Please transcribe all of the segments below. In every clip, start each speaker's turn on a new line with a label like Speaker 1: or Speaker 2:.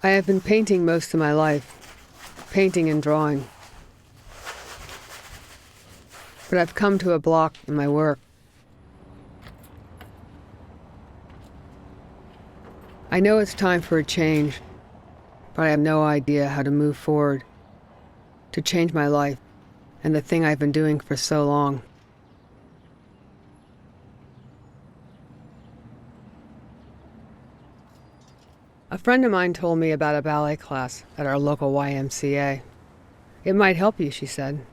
Speaker 1: I have been painting most of my life, painting and drawing. But I've come to a block in my work. I know it's time for a change, but I have no idea how to move forward, to change my life and the thing I've been doing for so long. A friend of mine told me about a ballet class at our local YMCA. It might help you, she said.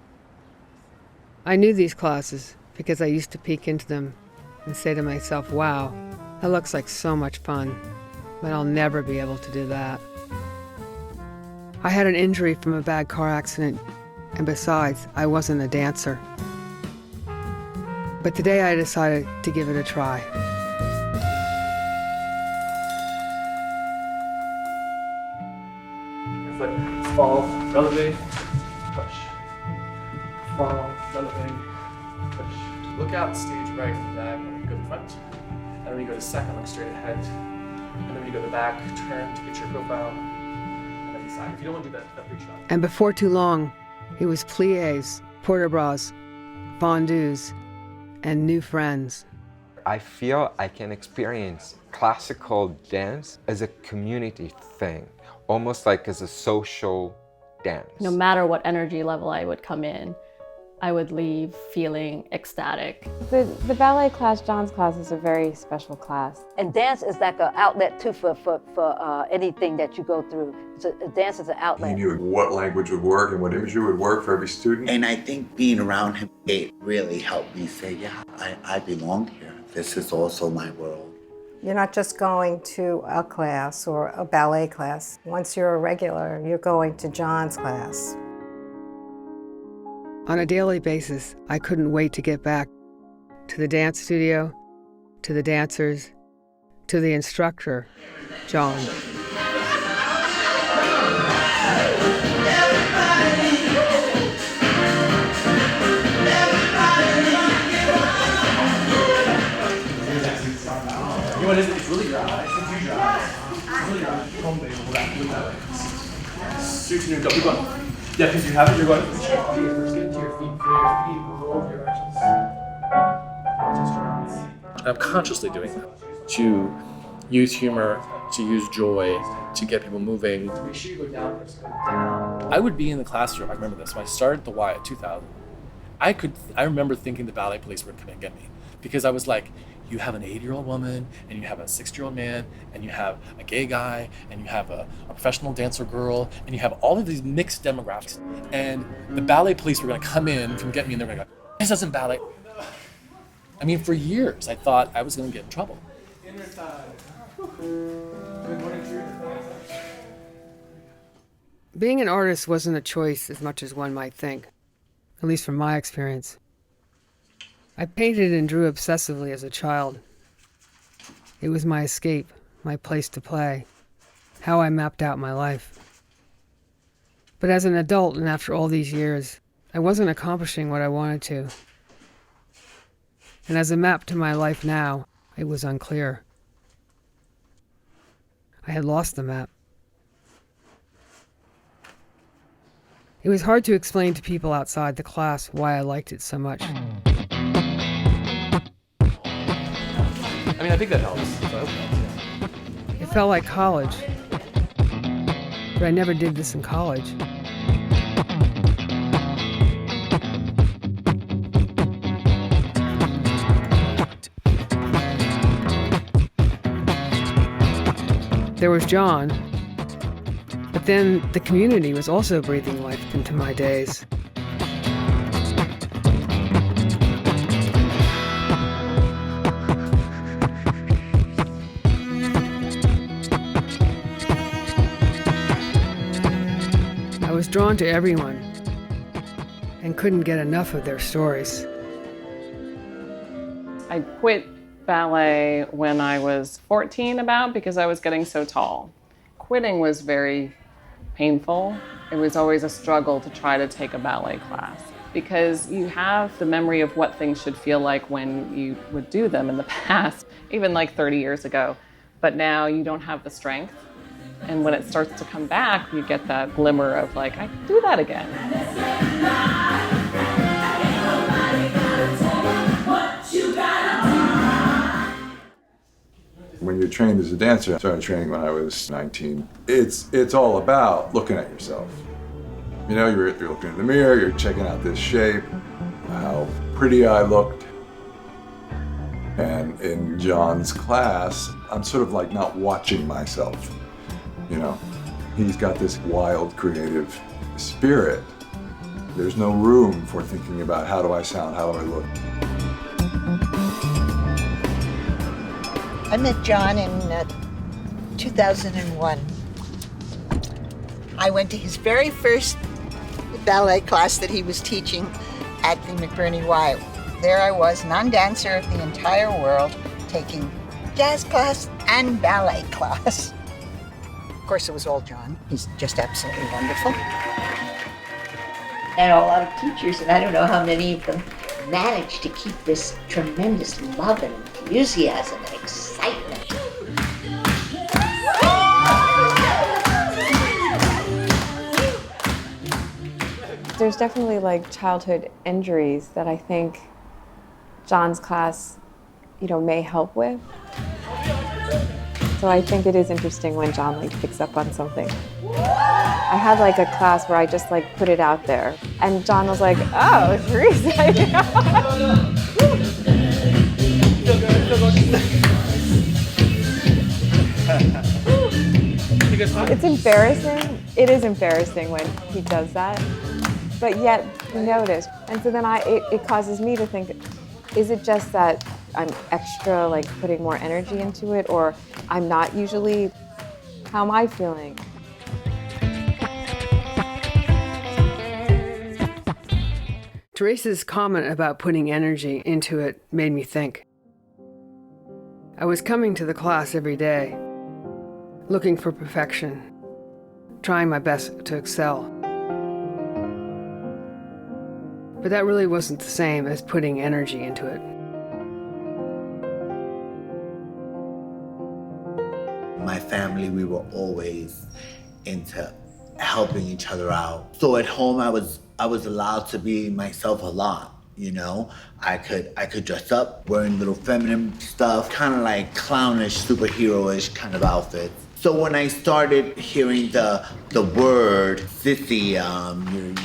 Speaker 1: I knew these classes because I used to peek into them and say to myself, wow, that looks like so much fun, but I'll never be able to do that. I had an injury from a bad car accident, and besides, I wasn't a dancer. But today I decided to give it a try.
Speaker 2: Foot, fall, releve, push. Fall, releve, push. Look out, stage right and back when you go to the front. And then when you go to second, look straight ahead. And then when you go to the back, turn to get your profile. And then decide. If you don't want to do that big shot.
Speaker 1: And before too long, it was pliés, port-de-bras, fondus, and new friends.
Speaker 3: I feel I can experience classical dance as a community thing, almost like as a social dance.
Speaker 4: No matter what energy level I would come in, I would leave feeling ecstatic.
Speaker 5: The ballet class, John's class, is a very special class.
Speaker 6: And dance is like an outlet too for anything that you go through. Dance is an outlet.
Speaker 7: He knew what language would work and what imagery would work for every student.
Speaker 8: And I think being around him, it really helped me say, yeah, I belong here. This is also my world.
Speaker 9: You're not just going to a class or a ballet class. Once you're a regular, you're going to John's class.
Speaker 1: On a daily basis, I couldn't wait to get back to the dance studio, to the dancers, to the instructor, John.
Speaker 2: You want it's really your eyes. It's your eyes. It's really your eyes. Home base. Hold that way. Suit your go. Keep going. Yeah, because you have it. You're going. Push your feet first. Get into your feet. Feel your feet move over your ankles. I'm consciously doing that to use humor, to use joy, to get people moving. Make sure you go down first. Go down. I would be in the classroom. I remember this when I started the Y at 2000. I remember thinking the ballet police were coming to get me because I was like, you have an 80-year-old woman, and you have a 60-year-old man, and you have a gay guy, and you have a professional dancer girl, and you have all of these mixed demographics. And the ballet police were gonna come in from get me, and they're gonna go, this isn't ballet. I mean, for years, I thought I was gonna get in trouble.
Speaker 1: Being an artist wasn't a choice as much as one might think, at least from my experience. I painted and drew obsessively as a child. It was my escape, my place to play, how I mapped out my life. But as an adult and after all these years, I wasn't accomplishing what I wanted to. And as a map to my life now, it was unclear. I had lost the map. It was hard to explain to people outside the class why I liked it so much.
Speaker 2: I mean, I think that helps. So I hope that helps, yeah.
Speaker 1: It felt like college, but I never did this in college. There was John, but then the community was also breathing life into my days. I was drawn to everyone and couldn't get enough of their stories.
Speaker 10: I quit ballet when I was 14 because I was getting so tall. Quitting was very painful. It was always a struggle to try to take a ballet class because you have the memory of what things should feel like when you would do them in the past, even like 30 years ago. But now you don't have the strength And when it starts to come back, you get that glimmer of like, I can do that again.
Speaker 7: When you're trained as a dancer, I started training when I was 19. It's all about looking at yourself. You know, you're looking in the mirror, you're checking out this shape, how pretty I looked. And in John's class, I'm sort of like not watching myself, you know. He's got this wild, creative spirit. There's no room for thinking about how do I sound, how do I look.
Speaker 11: I met John in 2001. I went to his very first ballet class that he was teaching at the McBurney Y. There I was, non-dancer of the entire world, taking jazz class and ballet class. Of course, it was all John. He's just absolutely wonderful.
Speaker 12: And a lot of teachers, and I don't know how many of them managed to keep this tremendous love and enthusiasm and excitement.
Speaker 5: There's definitely like childhood injuries that I think John's class, may help with. So I think it is interesting when John like picks up on something. I had like a class where I just like put it out there, and John was like, "Oh, Teresa." It's embarrassing. It is embarrassing when he does that, but yet he noticed. And so then it causes me to think, is it just that I'm extra like putting more energy into it, or I'm not usually? How am I feeling?
Speaker 1: Teresa's comment about putting energy into it made me think. I was coming to the class every day, looking for perfection, trying my best to excel. But that really wasn't the same as putting energy into it.
Speaker 8: My family, we were always into helping each other out. So at home, I was allowed to be myself a lot. I could dress up wearing little feminine stuff, kind of like clownish, superhero-ish kind of outfits. So when I started hearing the word sissy,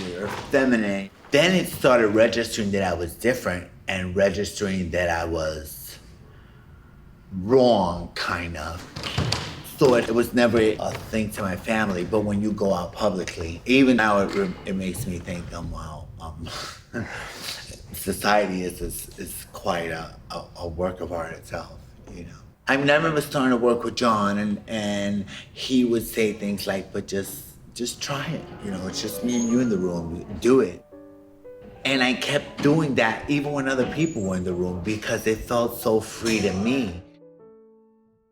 Speaker 8: you're feminine, then it started registering that I was different and registering that I was wrong, kind of. So it was never a thing to my family, but when you go out publicly, even now it makes me think, wow, society is quite a work of art itself, I remember starting to work with John, and he would say things like, but just try it, it's just me and you in the room, do it. And I kept doing that even when other people were in the room because it felt so free to me.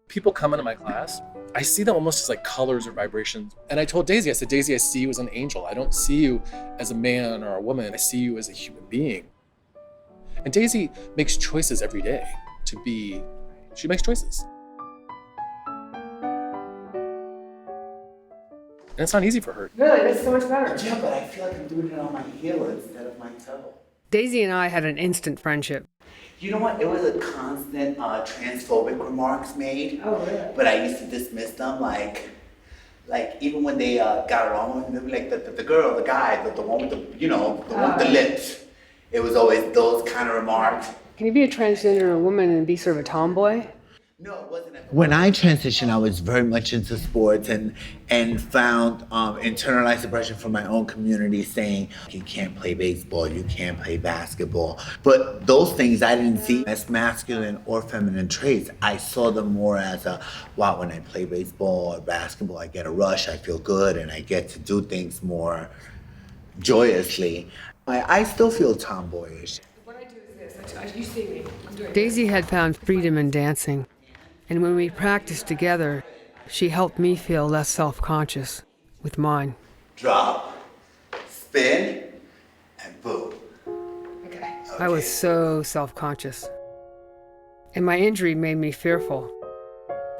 Speaker 2: People come into my class, I see them almost as like colors or vibrations. And I told Daisy, I said, Daisy, I see you as an angel. I don't see you as a man or a woman. I see you as a human being. And Daisy makes choices every day she makes choices. And it's not easy for her.
Speaker 1: Really, that's so much better.
Speaker 8: Yeah, but I feel like I'm doing it on my heel instead of my toe.
Speaker 1: Daisy and I had an instant friendship.
Speaker 8: You know what? It was a constant transphobic remarks made.
Speaker 1: Oh, really?
Speaker 8: But I used to dismiss them, like even when they got along with me, like the girl, the guy, the one with the one with the lips. It was always those kind of remarks.
Speaker 1: Can you be a transgender woman and be sort of a tomboy?
Speaker 8: No, it wasn't. When I transitioned, I was very much into sports and found internalized oppression from my own community saying, you can't play baseball, you can't play basketball. But those things I didn't see as masculine or feminine traits. I saw them more as wow, when I play baseball or basketball, I get a rush, I feel good, and I get to do things more joyously. I still feel tomboyish.
Speaker 1: What I do is this, you see me. Daisy had found freedom in dancing. And when we practiced together, she helped me feel less self-conscious with mine.
Speaker 8: Drop, spin, and boom.
Speaker 1: Okay. I was so self-conscious. And my injury made me fearful,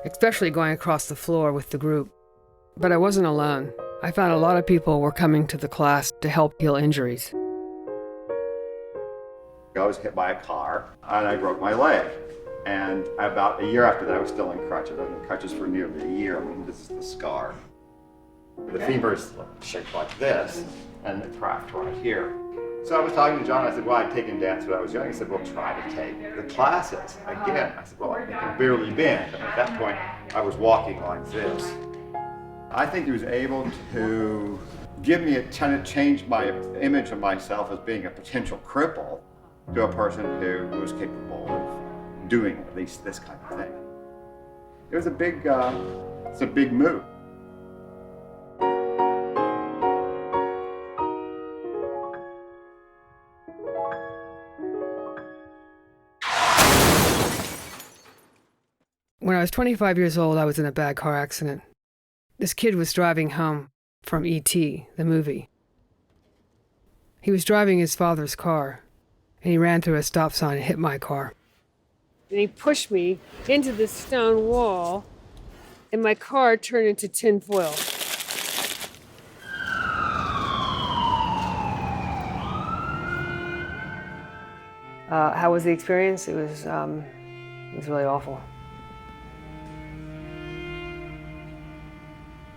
Speaker 1: especially going across the floor with the group. But I wasn't alone. I found a lot of people were coming to the class to help heal injuries.
Speaker 13: I was hit by a car and I broke my leg. And about a year after that, I was still in crutches. I was in crutches for nearly a year. I mean, this is the scar. The femur is shaped like this, and it cracked right here. So I was talking to John. I said, well, I'd taken dance when I was young. He said, well, try to take the classes again. I said, well, I can barely bend. And at that point, I was walking like this. I think he was able to give me change my image of myself as being a potential cripple to a person who was capable of doing at least this kind of thing. It was a big, it's a big move.
Speaker 1: When I was 25 years old, I was in a bad car accident. This kid was driving home from E.T., the movie. He was driving his father's car, and he ran through a stop sign and hit my car. And he pushed me into this stone wall, and my car turned into tin foil. How was the experience? It was really awful.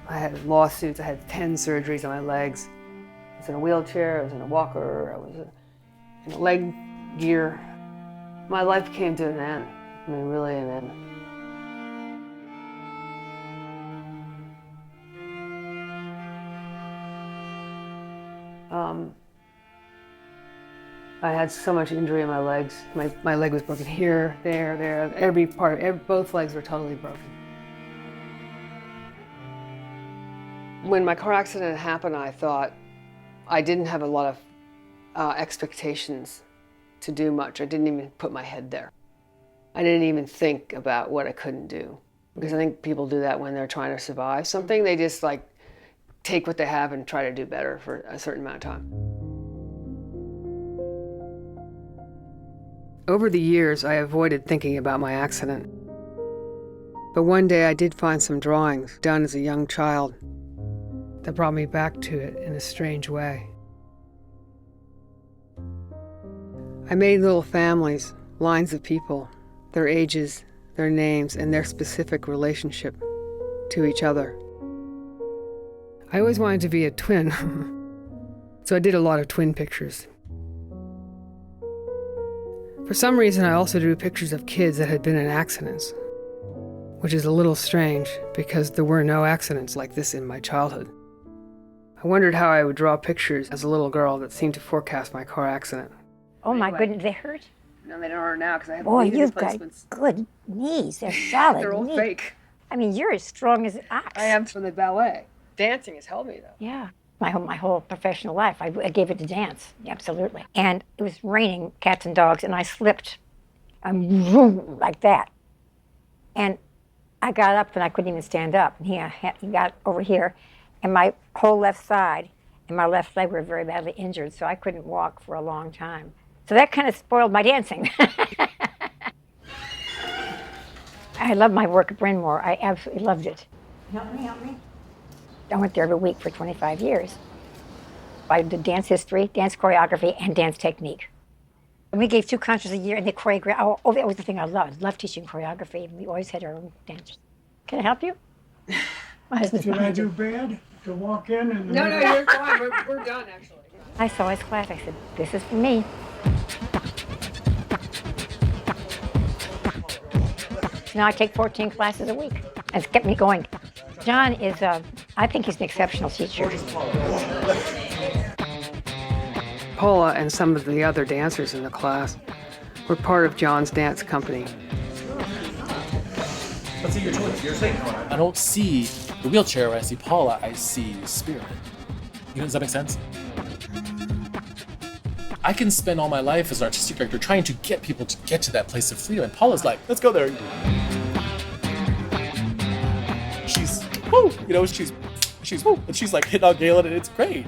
Speaker 1: I had lawsuits. I had 10 surgeries on my legs. I was in a wheelchair. I was in a walker. I was in a leg gear. My life came to an end. I mean, really an end. I had so much injury in my legs. My leg was broken here, there, every part, both legs were totally broken. When my car accident happened, I thought I didn't have a lot of expectations to do much. I didn't even put my head there. I didn't even think about what I couldn't do. Because I think people do that when they're trying to survive something. They just like take what they have and try to do better for a certain amount of time. Over the years, I avoided thinking about my accident. But one day I did find some drawings done as a young child that brought me back to it in a strange way. I made little families, lines of people, their ages, their names, and their specific relationship to each other. I always wanted to be a twin, so I did a lot of twin pictures. For some reason, I also drew pictures of kids that had been in accidents, which is a little strange because there were no accidents like this in my childhood. I wondered how I would draw pictures as a little girl that seemed to forecast my car accident.
Speaker 14: Oh my goodness, they hurt?
Speaker 1: No, they don't hurt now because I have
Speaker 14: Boy,
Speaker 1: knee
Speaker 14: you've got
Speaker 1: replacements.
Speaker 14: good knees. They're solid.
Speaker 1: They're all
Speaker 14: knees.
Speaker 1: fake.
Speaker 14: I mean, you're as strong as an ox.
Speaker 1: I am from the ballet. Dancing has helped me, though.
Speaker 14: Yeah. My whole professional life, I gave it to dance, absolutely. And it was raining cats and dogs, and I slipped like that. And I got up, and I couldn't even stand up. And he got over here, and my whole left side and my left leg were very badly injured, so I couldn't walk for a long time. So that kind of spoiled my dancing. I love my work at Bryn Mawr. I absolutely loved it. Help me. I went there every week for 25 years. I did dance history, dance choreography, and dance technique. And we gave 2 concerts a year, and they choreographed. Oh, that was the thing I loved. I loved teaching choreography, and we always had our own dancers. Can I help you? My husband's
Speaker 15: Did I
Speaker 14: behind
Speaker 15: do
Speaker 14: you.
Speaker 15: bad to walk in and...
Speaker 1: No, you're fine. We're done, actually.
Speaker 14: I saw his class. I said, this is for me. So now I take 14 classes a week. It's kept me going. John is, I think he's an exceptional teacher.
Speaker 1: Paula and some of the other dancers in the class were part of John's dance company.
Speaker 2: Let's see your choice. I don't see the wheelchair when I see Paula, I see spirit. Does that make sense? I can spend all my life as an artistic director trying to get people to get to that place of freedom, and Paula's like, let's go there. She's woo, she's woo, and she's like hitting on Galen, and it's great.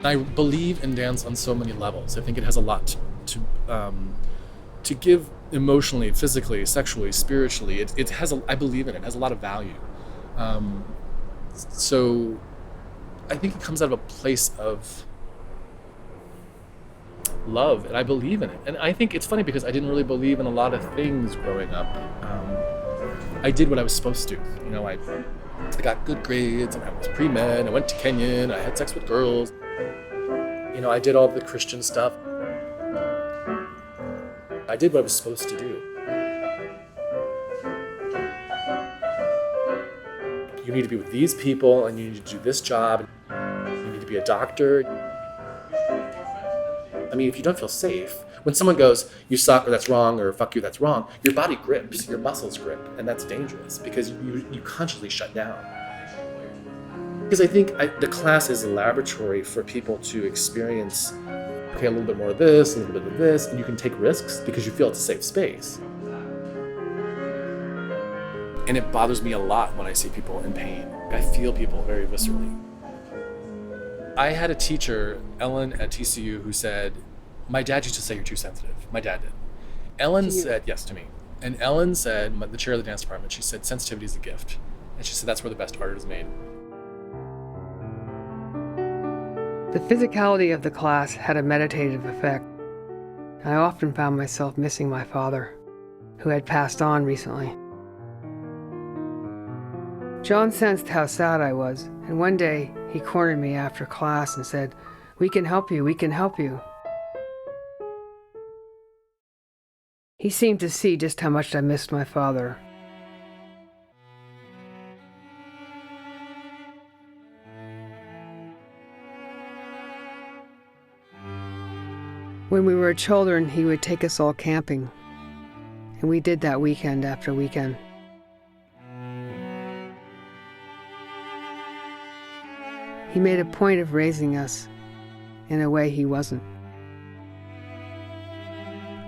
Speaker 2: I believe in dance on so many levels. I think it has a lot to give emotionally, physically, sexually, spiritually. It has I believe in it. It has a lot of value. So I think it comes out of a place of love, and I believe in it. And I think it's funny because I didn't really believe in a lot of things growing up. I did what I was supposed to. You know, I got good grades, and I was pre-med, I went to Kenyan, I had sex with girls. You know, I did all the Christian stuff. I did what I was supposed to do. You need to be with these people, and you need to do this job. You need to be a doctor. I mean, if you don't feel safe, when someone goes, you suck, or that's wrong, or fuck you, that's wrong, your body grips, your muscles grip, and that's dangerous because you consciously shut down. Because I think the class is a laboratory for people to experience, okay, a little bit more of this, a little bit of this, and you can take risks because you feel it's a safe space. And it bothers me a lot when I see people in pain. I feel people very viscerally. I had a teacher, Ellen at TCU, who said, my dad used to say you're too sensitive. My dad did. Ellen said, yes, to me. And Ellen said, the chair of the dance department, she said, sensitivity is a gift. And she said, that's where the best art is made.
Speaker 1: The physicality of the class had a meditative effect. I often found myself missing my father, who had passed on recently. John sensed how sad I was, and one day he cornered me after class and said, "We can help you, we can help you." He seemed to see just how much I missed my father. When we were children, he would take us all camping, and we did that weekend after weekend. He made a point of raising us in a way he wasn't.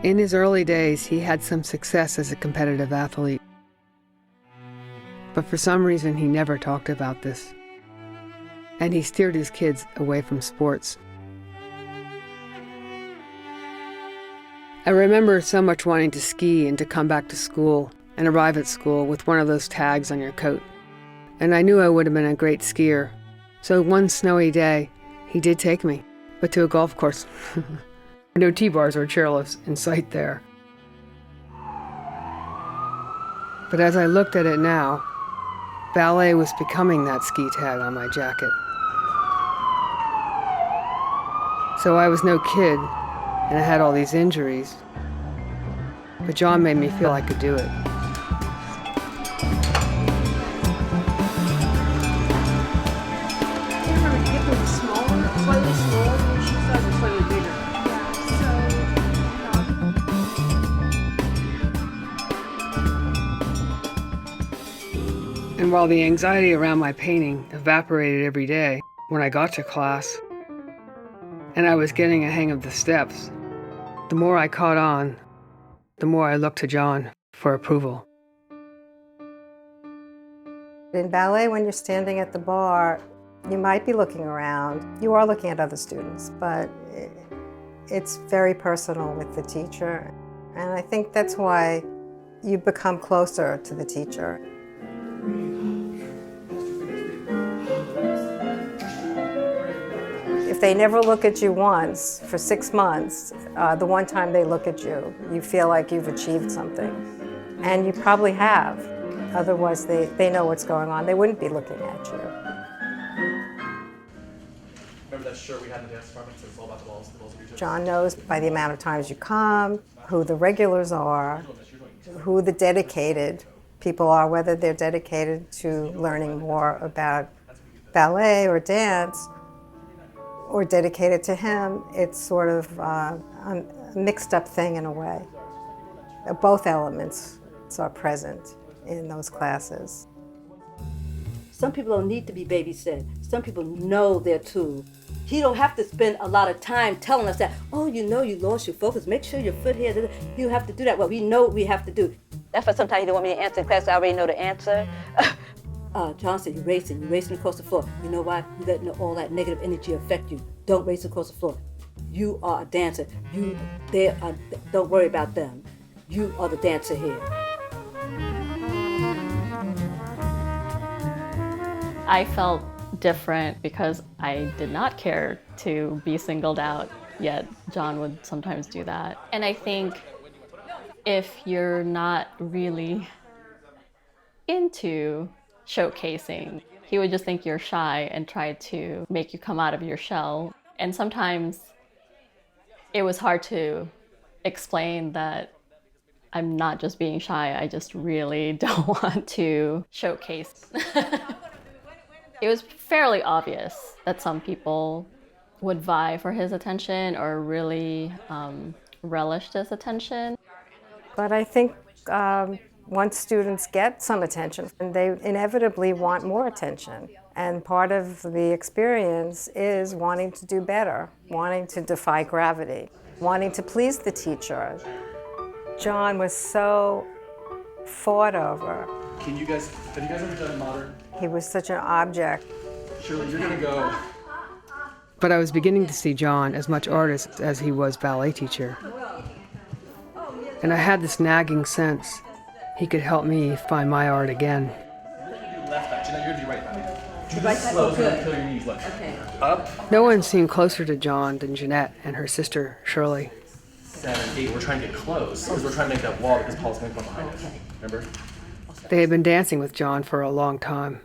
Speaker 1: In his early days, he had some success as a competitive athlete, but for some reason he never talked about this, and he steered his kids away from sports. I remember so much wanting to ski and to come back to school and arrive at school with one of those tags on your coat. And I knew I would have been a great skier. So one snowy day, he did take me, but to a golf course. No T-bars or chairlifts in sight there. But as I looked at it now, ballet was becoming that ski tag on my jacket. So I was no kid, and I had all these injuries. But John made me feel I could do it. And while the anxiety around my painting evaporated every day when I got to class, and I was getting a hang of the steps, the more I caught on, the more I looked to John for approval.
Speaker 9: In ballet, when you're standing at the bar, you might be looking around. You are looking at other students, but it's very personal with the teacher. And I think that's why you become closer to the teacher. If they never look at you once for 6 months, the one time they look at you, you feel like you've achieved something. And you probably have. Otherwise, they know what's going on. They wouldn't be looking at you.
Speaker 2: Remember that shirt we had in the dance department? It says all about the balls of your
Speaker 9: John knows by the amount of times you come, who the regulars are, who the dedicated people are, whether they're dedicated to learning more about ballet or dance, or dedicated to him. It's sort of a mixed up thing in a way. Both elements are present in those classes.
Speaker 6: Some people don't need to be babysat. Some people know their tools. He don't have to spend a lot of time telling us that, oh, you know you lost your focus, make sure your foot here. You have to do that. Well, we know what we have to do. That's why sometimes he don't want me to answer in class, I already know the answer. John said, you're racing across the floor. You know why? You letting all that negative energy affect you. don't race across the floor. You are a dancer. Don't worry about them. You are the dancer here.
Speaker 4: I felt different because I did not care to be singled out, yet John would sometimes do that. And I think if you're not really into showcasing, he would just think you're shy and try to make you come out of your shell. And sometimes it was hard to explain that I'm not just being shy, I just really don't want to showcase. It was fairly obvious that some people would vie for his attention or really relish this attention.
Speaker 9: But I think once students get some attention, they inevitably want more attention. And part of the experience is wanting to do better, wanting to defy gravity, wanting to please the teacher. John was so fought over.
Speaker 2: Have you guys ever done modern?
Speaker 9: He was such an object.
Speaker 2: Shirley, you're gonna go.
Speaker 1: But I was beginning to see John as much artist as he was ballet teacher. And I had this nagging sense he could help me find my art again.
Speaker 2: Left back. You're gonna do right back.
Speaker 6: Right back,
Speaker 2: Slow,
Speaker 6: good.
Speaker 2: kill your knees left.
Speaker 6: Okay.
Speaker 2: Up.
Speaker 1: No one seemed closer to John than Jeanette and her sister, Shirley.
Speaker 2: 7, 8. We're trying to get close because we're trying to make that wall because Paul's going to come behind us. Remember?
Speaker 1: They had been dancing with John for a long time.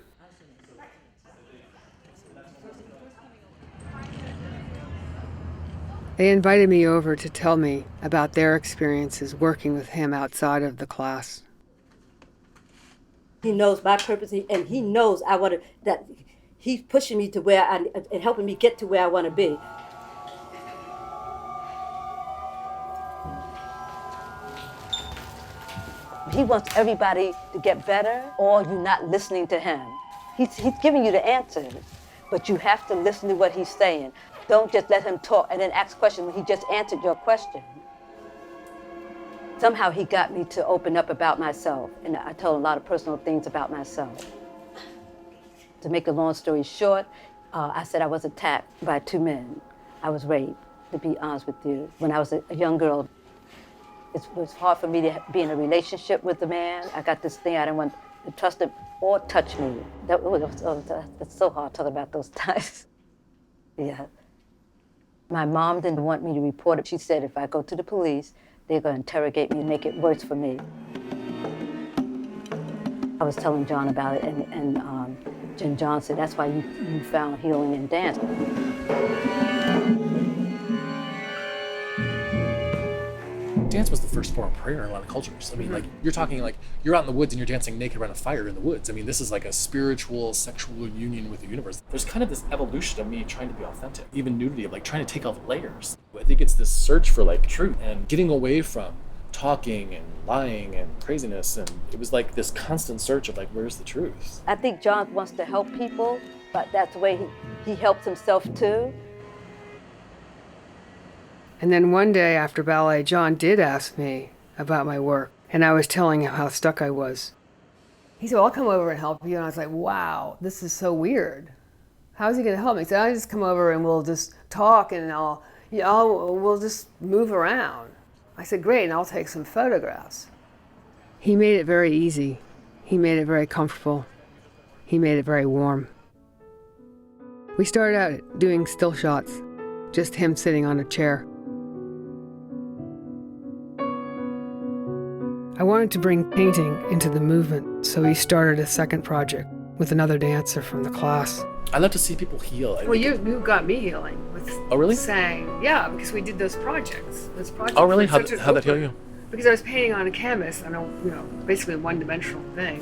Speaker 1: They invited me over to tell me about their experiences working with him outside of the class.
Speaker 6: He knows my purpose, and he knows that he's pushing me to and helping me get to where I want to be. He wants everybody to get better, or you're not listening to him. He's giving you the answers, but you have to listen to what he's saying. Don't just let him talk and then ask questions when he just answered your question. Somehow he got me to open up about myself, and I told a lot of personal things about myself. To make a long story short, I said I was attacked by 2 men. I was raped, to be honest with you, when I was a young girl. It was hard for me to be in a relationship with a man. I got this thing, I didn't want to trust him or touch me. That's so hard talking about those times. Yeah. My mom didn't want me to report it. She said if I go to the police, they're going to interrogate me and make it worse for me. I was telling John about it, and John said, that's why you found healing in dance.
Speaker 2: Dance was the first form of prayer in a lot of cultures. I mean, like, you're talking like you're out in the woods and you're dancing naked around a fire in the woods. I mean, this is like a spiritual, sexual union with the universe. There's kind of this evolution of me trying to be authentic, even nudity, of like trying to take off layers. I think it's this search for like truth and getting away from talking and lying and craziness. And it was like this constant search of like, where's the truth?
Speaker 6: I think John wants to help people, but that's the way he helps himself too.
Speaker 1: And then one day after ballet, John did ask me about my work, and I was telling him how stuck I was. He said, well, I'll come over and help you. And I was like, wow, this is so weird. How is he going to help me? He said, I'll just come over and we'll just talk and we'll just move around. I said, great, and I'll take some photographs. He made it very easy. He made it very comfortable. He made it very warm. We started out doing still shots, just him sitting on a chair. I wanted to bring painting into the movement, so he started a second project with another dancer from the class.
Speaker 2: I love to see people heal.
Speaker 1: Well, you got me healing with saying, yeah, because we did those projects.
Speaker 2: Oh, really? How'd that heal you?
Speaker 1: Because I was painting on a canvas on basically a one-dimensional thing,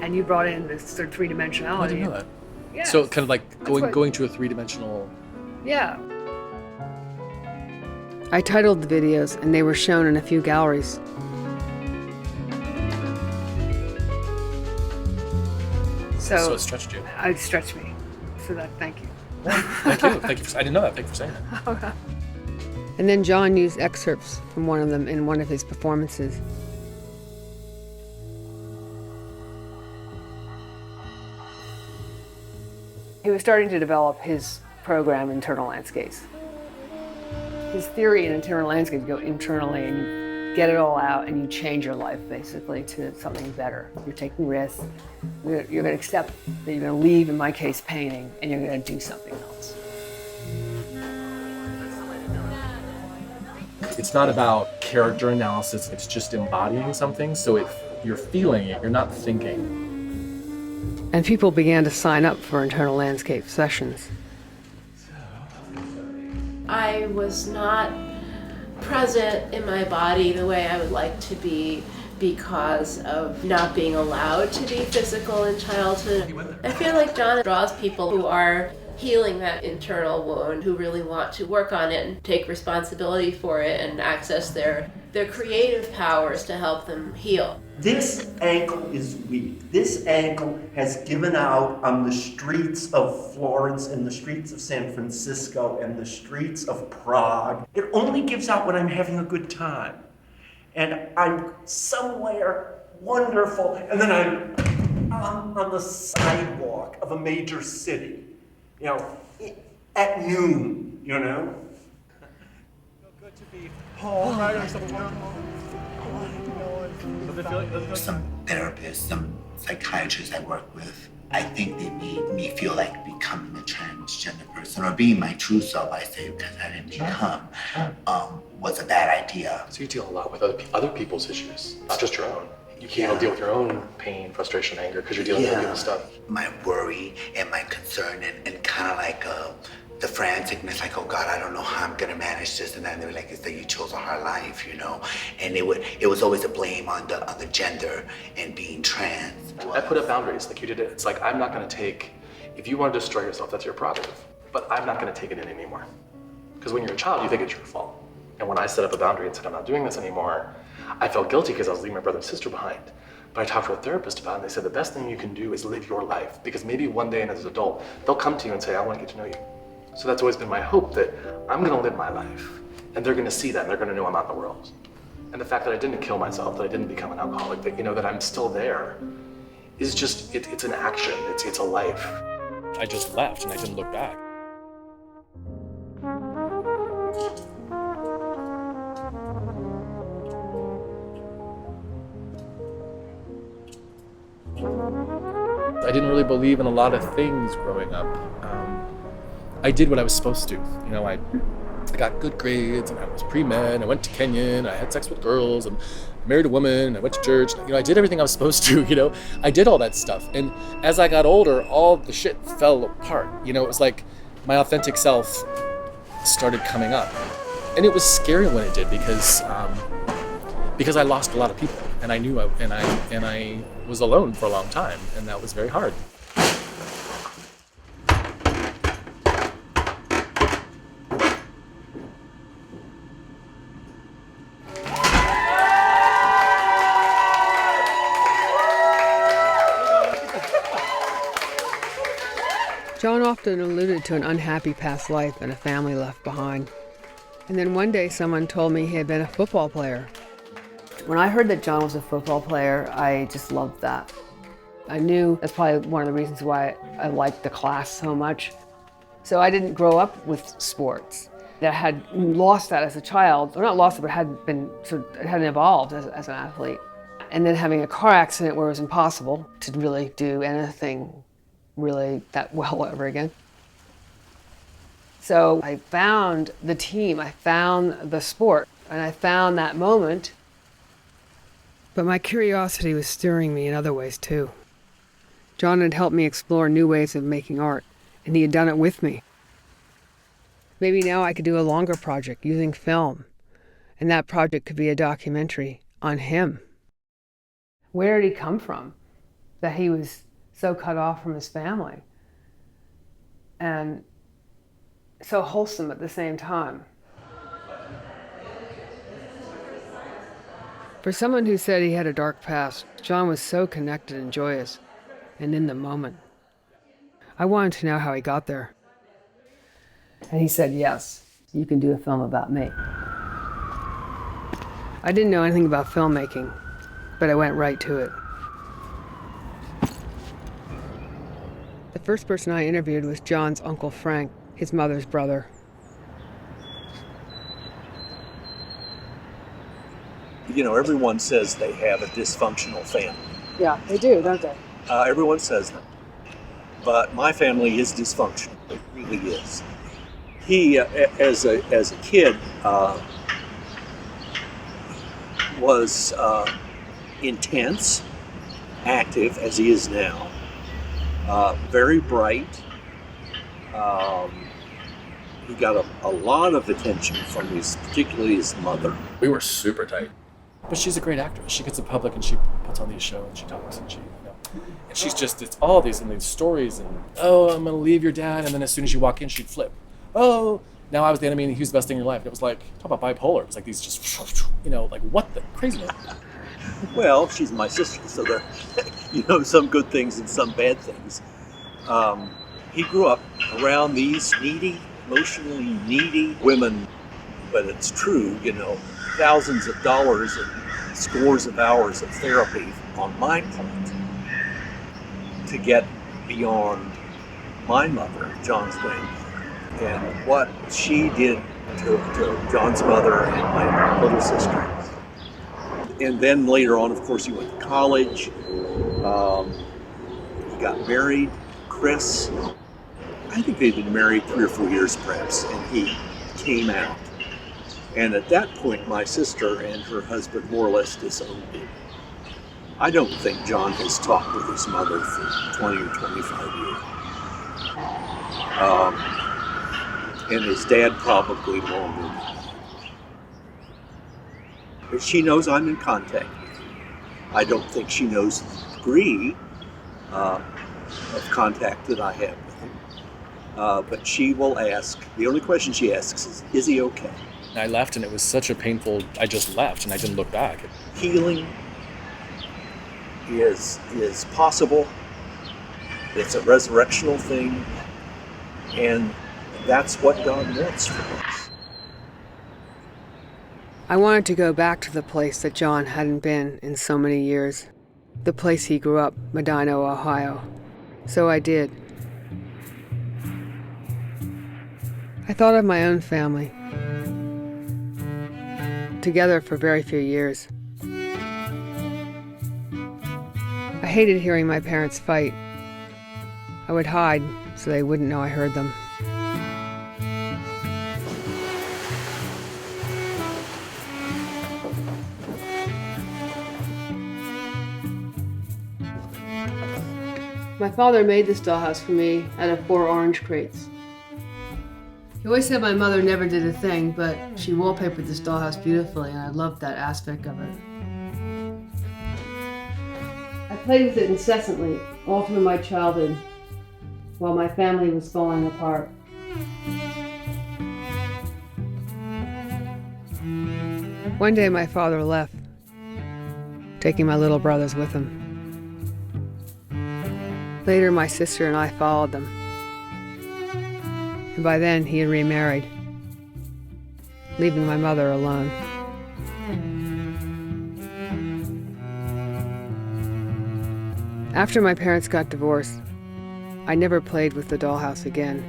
Speaker 1: and you brought in this sort of three-dimensionality.
Speaker 2: I didn't know that.
Speaker 1: Yeah.
Speaker 2: So kind of like going to a three-dimensional.
Speaker 1: Yeah. I titled the videos, and they were shown in a few galleries. So
Speaker 2: it stretched you.
Speaker 1: It stretched me. So thank you.
Speaker 2: Well, thank you. Thank you I didn't know that. Thank you for saying that.
Speaker 1: And then John used excerpts from one of them in one of his performances. He was starting to develop his program internal landscapes. His theory in internal landscapes, you go internally and you get it all out and you change your life basically to something better. You're taking risks. You're going to accept that you're going to leave, in my case, painting, and you're going to do something else.
Speaker 2: It's not about character analysis, it's just embodying something. So if you're feeling it, you're not thinking.
Speaker 1: And people began to sign up for internal landscape sessions.
Speaker 16: I was not present in my body the way I would like to be because of not being allowed to be physical in childhood. I feel like John draws people who are healing that internal wound, who really want to work on it and take responsibility for it and access their creative powers to help them heal.
Speaker 17: This ankle is weak. This ankle has given out on the streets of Florence and the streets of San Francisco and the streets of Prague. It only gives out when I'm having a good time. And I'm somewhere wonderful, and then I'm on the sidewalk of a major city, at noon,
Speaker 18: Good to be home, right?
Speaker 8: Some therapists, some psychiatrists I work with, I think they made me feel like becoming a transgender person, or being my true self, I say, because I didn't become, was a bad idea.
Speaker 2: So you deal a lot with other people's issues, not just your own. You can't deal with your own pain, frustration, anger, because you're dealing with other people's stuff.
Speaker 8: My worry and my concern and kind of like the franticness, like, oh God, I don't know how I'm gonna manage this, and then they were like, it's that you chose a hard life, And it was always a blame on the gender and being trans.
Speaker 2: I put up boundaries, like you did it. It's like, I'm not gonna take, if you want to destroy yourself, that's your prerogative, but I'm not gonna take it in anymore. Because when you're a child, you think it's your fault. And when I set up a boundary and said, I'm not doing this anymore, I felt guilty because I was leaving my brother and sister behind. But I talked to a therapist about it, and they said the best thing you can do is live your life, because maybe one day as an adult, they'll come to you and say, I want to get to know you. So that's always been my hope, that I'm gonna live my life, and they're gonna see that, and they're gonna know I'm out in the world. And the fact that I didn't kill myself, that I didn't become an alcoholic, that that I'm still there, is just, it's an action, it's a life. I just left and I didn't look back. I didn't really believe in a lot of things growing up. I did what I was supposed to. I got good grades, and I was pre-med, I went to Kenya, and I had sex with girls, and married a woman, and I went to church. I did everything I was supposed to, I did all that stuff. And as I got older, all the shit fell apart. It was like my authentic self started coming up. And it was scary when it did, because I lost a lot of people, and I knew I was alone for a long time, and that was very hard.
Speaker 1: John often alluded to an unhappy past life and a family left behind. And then one day someone told me he had been a football player. When I heard that John was a football player, I just loved that. I knew that's probably one of the reasons why I liked the class so much. So I didn't grow up with sports. I had lost that as a child, or not lost it, but hadn't evolved as an athlete. And then having a car accident where it was impossible to really do anything really that well ever again. So I found the team, I found the sport, and I found that moment. But my curiosity was steering me in other ways too. John had helped me explore new ways of making art, and he had done it with me. Maybe now I could do a longer project using film, and that project could be a documentary on him. Where did he come from, that he was so cut off from his family, and so wholesome at the same time? For someone who said he had a dark past, John was so connected and joyous, and in the moment. I wanted to know how he got there. And he said, yes, you can do a film about me. I didn't know anything about filmmaking, but I went right to it. The first person I interviewed was John's Uncle Frank, his mother's brother.
Speaker 19: You know, everyone says they have a dysfunctional family.
Speaker 1: Yeah, they do, don't they?
Speaker 19: Everyone says that. But my family is dysfunctional. It really is. He, as a kid, was intense, active, as he is now, very bright. He got a lot of attention from particularly his mother.
Speaker 2: We were super tight. But she's a great actress. She gets in public and she puts on these shows and she talks and and she's just, it's all these stories and, oh, I'm gonna leave your dad, and then as soon as you walk in, she'd flip. Oh, now I was the enemy and he was the best thing in your life. And it was like, talk about bipolar. It was like these just, like what the craziness.
Speaker 19: Well, she's my sister, so there, some good things and some bad things. He grew up around these needy, emotionally needy women, but it's true, thousands of dollars and scores of hours of therapy on my part to get beyond my mother, John's grandmother, and what she did to John's mother and my little sister. And then later on, of course, he went to college. He got married, Chris. I think they'd been married 3 or 4 years perhaps, and he came out. And at that point, my sister and her husband more or less disowned him. I don't think John has talked with his mother for 20 or 25 years. And his dad probably longer. But she knows I'm in contact with him. I don't think she knows the degree of contact that I have with him. But she will ask, the only question she asks is he okay?
Speaker 2: I left and it was such a painful, I just left and I didn't look back.
Speaker 19: Healing is possible. It's a resurrectional thing. And that's what God wants for us.
Speaker 1: I wanted to go back to the place that John hadn't been in so many years. The place he grew up, Medina, Ohio. So I did. I thought of my own family. Together for very few years. I hated hearing my parents fight. I would hide so they wouldn't know I heard them. My father made this dollhouse for me out of 4 orange crates. He always said my mother never did a thing, but she wallpapered this dollhouse beautifully, and I loved that aspect of it. I played with it incessantly, all through my childhood, while my family was falling apart. One day my father left, taking my little brothers with him. Later my sister and I followed them. And by then he had remarried, leaving my mother alone. After my parents got divorced, I never played with the dollhouse again.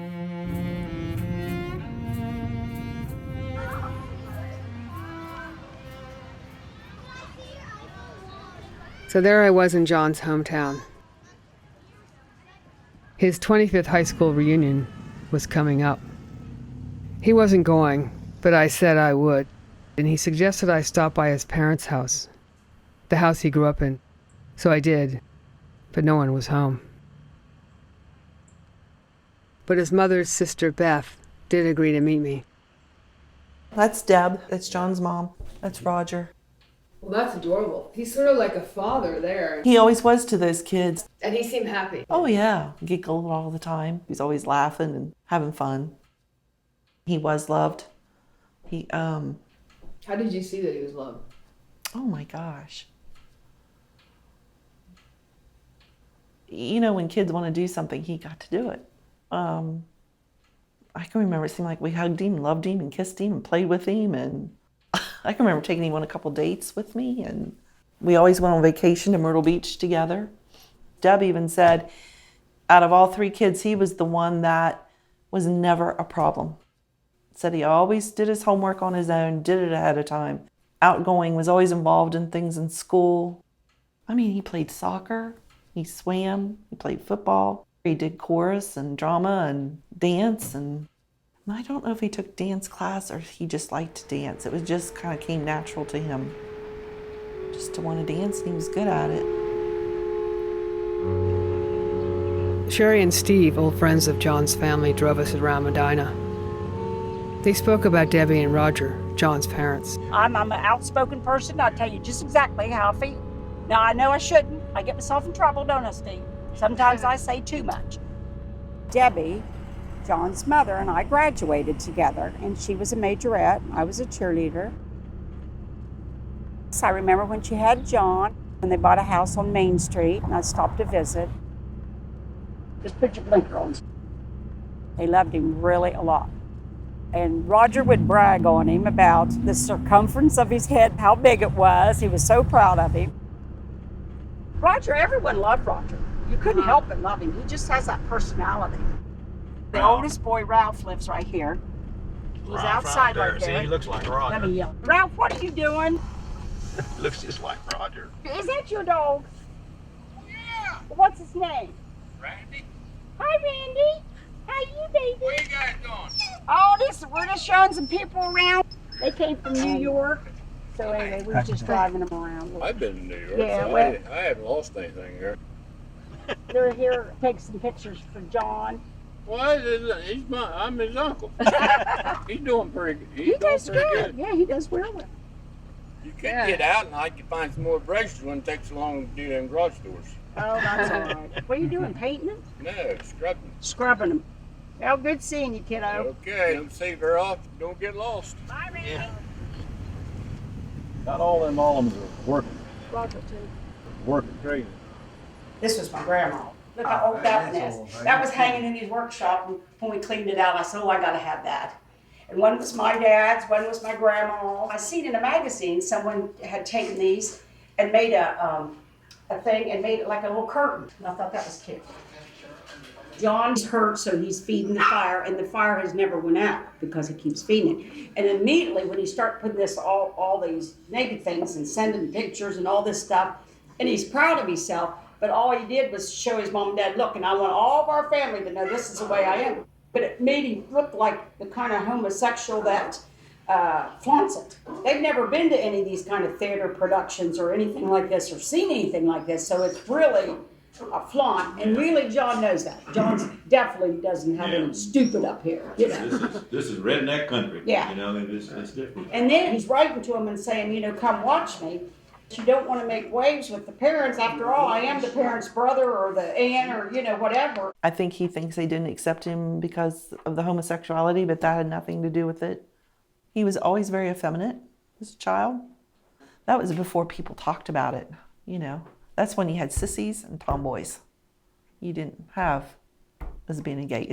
Speaker 1: So there I was in John's hometown. His 25th high school reunion was coming up. He wasn't going, but I said I would, and he suggested I stop by his parents' house, the house he grew up in. So I did, but no one was home. But his mother's sister, Beth, did agree to meet me.
Speaker 20: That's Deb. That's John's mom. That's Roger.
Speaker 1: Well, that's adorable. He's sort of like a father there.
Speaker 20: He always was to those kids.
Speaker 1: And he seemed happy.
Speaker 20: Oh, yeah. Giggled all the time. He's always laughing and having fun. He was loved.
Speaker 1: How did you see that he was loved?
Speaker 20: Oh, my gosh. You know, when kids want to do something, he got to do it. I can remember it seemed like we hugged him, loved him, and kissed him, and played with him, and I can remember taking him on a couple dates with me, and we always went on vacation to Myrtle Beach together. Deb even said, out of all 3 kids, he was the one that was never a problem. Said he always did his homework on his own, did it ahead of time. Outgoing, was always involved in things in school. I mean, he played soccer, he swam, he played football. He did chorus and drama and dance, and I don't know if he took dance class or he just liked to dance. It was just kind of came natural to him just to want to dance, and he was good at it.
Speaker 1: Sherry and Steve, old friends of John's family, drove us around Medina. They spoke about Debbie and Roger, John's parents.
Speaker 21: I'm an outspoken person. I'll tell you just exactly how I feel. Now, I know I shouldn't. I get myself in trouble, don't I, Steve? Sometimes I say too much. Debbie, John's mother, and I graduated together, and she was a majorette. I was a cheerleader. So I remember when she had John, and they bought a house on Main Street, and I stopped to visit. Just put your blinker on. They loved him really a lot. And Roger would brag on him about the circumference of his head, how big it was. He was so proud of him. Roger, everyone loved Roger. You couldn't help but love him. He just has that personality. The oldest boy, Ralph, lives right here. He's
Speaker 22: Ralph
Speaker 21: outside
Speaker 22: right
Speaker 21: right
Speaker 22: there.
Speaker 21: there.
Speaker 22: See, he looks like Roger.
Speaker 21: Let me yell. Ralph, what are you doing?
Speaker 22: Looks just like Roger.
Speaker 21: Is that your dog? Yeah. What's his name?
Speaker 22: Randy?
Speaker 21: Hi, Randy. How you, baby?
Speaker 22: What you guys doing?
Speaker 21: Oh, we're just showing some people around. They came from New York. So anyway, we were just driving them around.
Speaker 22: I've been to New York,
Speaker 21: Yeah,
Speaker 22: so
Speaker 21: well,
Speaker 22: I haven't lost anything here.
Speaker 21: they're here to take some pictures for John.
Speaker 22: Well, I'm his uncle. He's doing pretty good.
Speaker 21: He does good. Yeah, he does well.
Speaker 22: You could get out and I could find some more brushes when it takes so long to do them garage doors.
Speaker 21: Oh, that's all right. What are you doing, painting them?
Speaker 22: No, scrubbing.
Speaker 21: Scrubbing them. Well, good seeing you, kiddo.
Speaker 22: Okay, don't see very often. Don't get lost.
Speaker 21: Bye, Randy.
Speaker 22: Yeah. Not all them alums are working.
Speaker 21: Roger, too.
Speaker 22: Working crazy.
Speaker 21: This was my grandma. Look how old that one is. That was hanging in his workshop, and when we cleaned it out, I said, oh, I gotta have that. And one was my dad's, one was my grandma. I seen in a magazine someone had taken these and made a thing and made it like a little curtain. And I thought that was cute. John's hurt, so he's feeding the fire, and the fire has never went out because he keeps feeding it. And immediately when he started putting this all these naked things and sending pictures and all this stuff, and he's proud of himself, but all he did was show his mom and dad, look, and I want all of our family to know this is the way I am. But it made him look like the kind of homosexual that flaunts it. They've never been to any of these kind of theater productions or anything like this or seen anything like this, so it's really a flaunt, and really John knows that. John definitely doesn't have any stupid up here, you know.
Speaker 22: This is redneck country.
Speaker 21: Yeah.
Speaker 22: You know, it's different.
Speaker 21: And then he's writing to him and saying, you know, come watch me. You don't want to make waves with the parents. After all, I am the parent's brother or the aunt or, you know, whatever.
Speaker 20: I think he thinks they didn't accept him because of the homosexuality, but that had nothing to do with it. He was always very effeminate as a child. That was before people talked about it, you know. That's when you had sissies and tomboys. You didn't have lesbian and gay.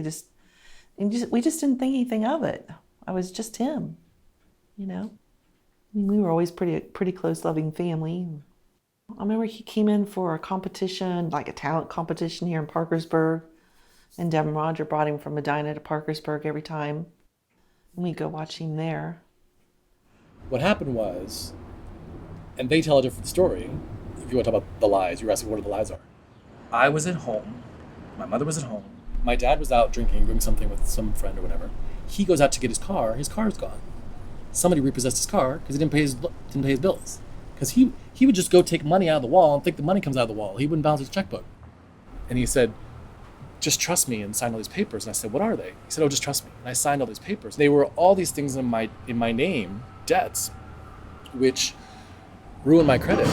Speaker 20: We just didn't think anything of it. I was just him, you know. I mean, we were always pretty close, loving family. I remember he came in for a competition, like a talent competition here in Parkersburg, and Deb and Roger brought him from Medina to Parkersburg every time. And we'd go watch him there.
Speaker 2: What happened was, and they tell a different story. If you want to talk about the lies, you're asking what the lies are. I was at home. My mother was at home. My dad was out drinking, doing something with some friend or whatever. He goes out to get his car. His car's gone. Somebody repossessed his car because he didn't pay his bills. Because he would just go take money out of the wall and think the money comes out of the wall. He wouldn't balance his checkbook. And he said, just trust me, and sign all these papers. And I said, what are they? He said, oh, just trust me. And I signed all these papers. They were all these things in my name, debts, which ruined my credit.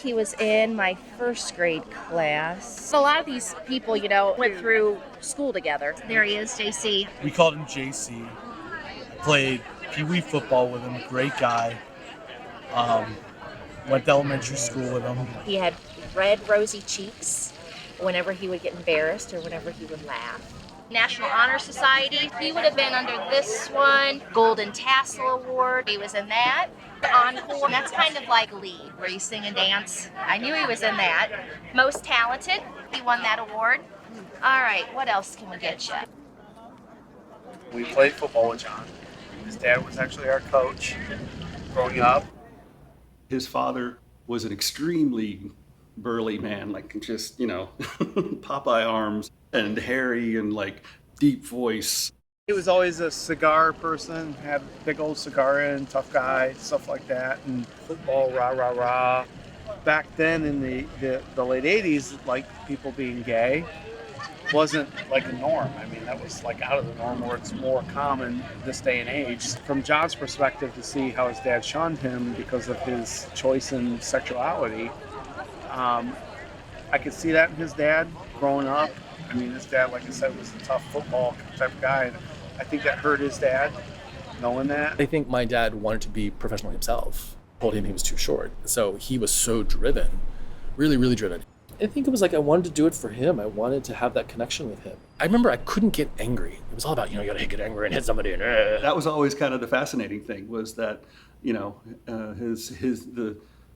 Speaker 23: He was in my first grade class. A lot of these people, you know, went through school together. There he is, JC.
Speaker 24: We called him JC. Played Pee Wee football with him. Great guy.
Speaker 3: Went to elementary school with him.
Speaker 23: He had red, rosy cheeks whenever he would get embarrassed or whenever he would laugh. National Honor Society, he would have been under this one. Golden Tassel Award, he was in that. Encore, that's kind of like lead, where you sing and dance. I knew he was in that. Most Talented, he won that award. All right, what else can we get you?
Speaker 3: We played football with John. His dad was actually our coach growing up.
Speaker 19: His father was an extremely burly man, like just, Popeye arms and hairy and like deep voice.
Speaker 3: He was always a cigar person, had a big old cigar in, tough guy, stuff like that, and football, rah, rah, rah. Back then in the late 80s, like people being gay wasn't like a norm. I mean, that was like out of the norm where it's more common this day and age. From John's perspective, to see how his dad shunned him because of his choice in sexuality, I could see that in his dad growing up. I mean, his dad, like I said, was a tough football type of guy. And I think that hurt his dad, knowing that.
Speaker 2: I think my dad wanted to be professional himself. Told him he was too short. So he was so driven, really, really driven. I think it was like I wanted to do it for him. I wanted to have that connection with him. I remember I couldn't get angry. It was all about, you gotta get angry and hit somebody. And
Speaker 19: That was always kind of the fascinating thing, was that,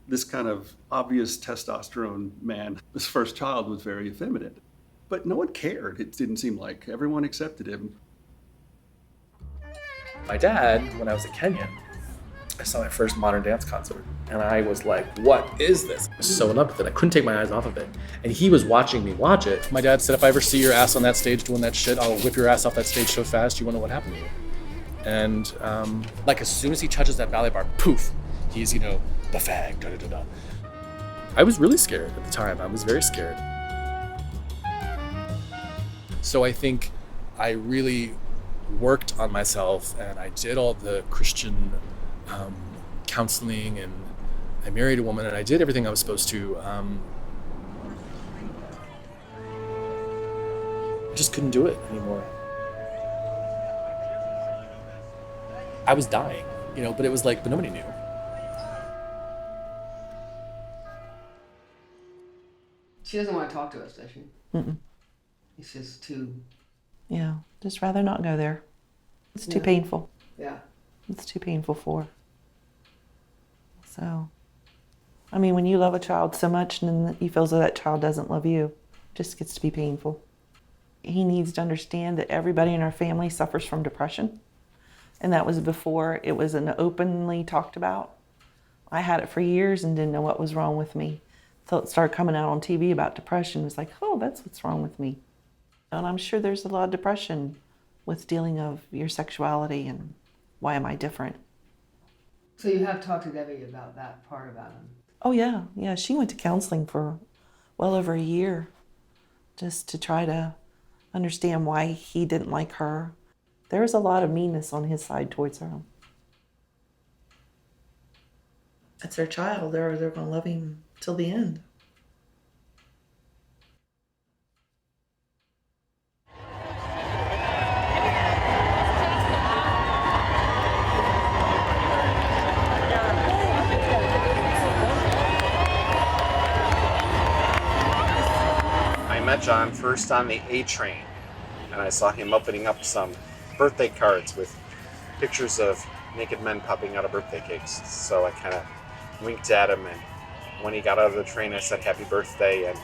Speaker 19: this kind of obvious testosterone man, his first child was very effeminate. But no one cared, it didn't seem like. Everyone accepted him.
Speaker 2: My dad, when I was a Kenyan, I saw my first modern dance concert, and I was like, what is this? I was so in love with it. I couldn't take my eyes off of it. And he was watching me watch it. My dad said, if I ever see your ass on that stage doing that shit, I'll whip your ass off that stage so fast you won't know what happened to you. And as soon as he touches that ballet bar, poof, he's, the fag, da-da-da-da. I was really scared at the time. I was very scared. So I think I really worked on myself, and I did all the Christian counseling, and I married a woman, and I did everything I was supposed to. I just couldn't do it anymore. I was dying, but it was like, but nobody knew.
Speaker 1: She doesn't want to talk to us, does she?
Speaker 20: Mm-mm.
Speaker 1: It's just too...
Speaker 20: Yeah, just rather not go there. It's too painful.
Speaker 1: Yeah.
Speaker 20: It's too painful for her. So, when you love a child so much and then you feel as though that child doesn't love you, it just gets to be painful. He needs to understand that everybody in our family suffers from depression. And that was before it was an openly talked about. I had it for years and didn't know what was wrong with me. Until it started coming out on TV about depression. It was like, oh, that's what's wrong with me. And I'm sure there's a lot of depression with dealing of your sexuality and why am I different.
Speaker 1: So you have talked to Debbie about that part about him?
Speaker 20: Oh, yeah. Yeah, she went to counseling for well over a year just to try to understand why he didn't like her. There was a lot of meanness on his side towards her. It's their child. They're going to love him till the end.
Speaker 13: I met John first on the A train, and I saw him opening up some birthday cards with pictures of naked men popping out of birthday cakes. So I kind of winked at him, and when he got out of the train, I said happy birthday, and